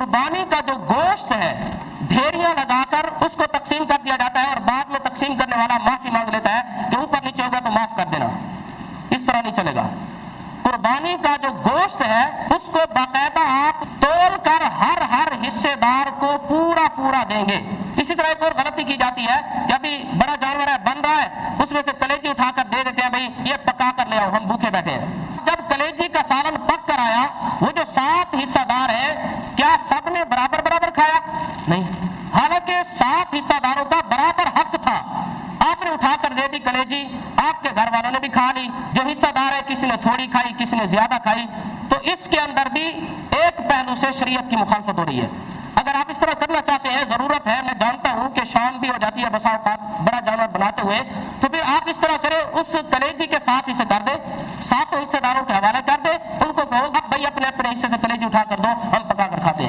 قربانی کا جو گوشت ہے ڈھیریاں لگا کر اس کو تقسیم کر دیا جاتا ہے اور بعد میں تقسیم کرنے والا معافی مانگ لیتا ہے کہ اوپر نیچے ہوگا تو معاف کر دینا. اس طرح نہیں چلے گا. قربانی کا جو گوشت ہے اس کو باقاعدہ آپ تول کر ہر حصے دار کو پورا دیں گے. اسی طرح ایک اور غلطی کی جاتی ہے کہ ابھی بڑا جانور ہے بن رہا ہے اس میں سے کلیجی اٹھا کر دے دیتے ہیں, بھائی یہ پکا کر لے آؤ ہم بھوکے بیٹھے ہیں. جب کلیجی کا سالن پک کر آیا وہ جو 7 حصہ دار ہے کیا سب نے برابر کھایا؟ نہیں, حالانکہ 7 حصہ داروں کا برابر حق تھا. آپ نے اٹھا کر دے دی کلیجی, آپ کے گھر والوں نے بھی کھا لی. جو حصہ دار ہے کسی نے تھوڑی کھائی کسی نے زیادہ کھائی. تو اس کے اندر بھی ایک پہلو سے شریعت کی مخالفت ہو رہی ہے. اگر آپ اس طرح کرنا چاہتے ہیں, ضرورت ہے, میں جانتا ہوں کہ شام بھی ہو جاتی ہے بسا اوقات بڑا جانور بناتے ہوئے, تو پھر آپ اس طرح کریں, اس کلیجی کے 7 حصے کر دیں, 7 حصے داروں کے حوالے کر دیں, ان کو کہو اب بھائی اپنے حصے سے کلیجی اٹھا کر دو, ہم پکا کر کھاتے ہیں.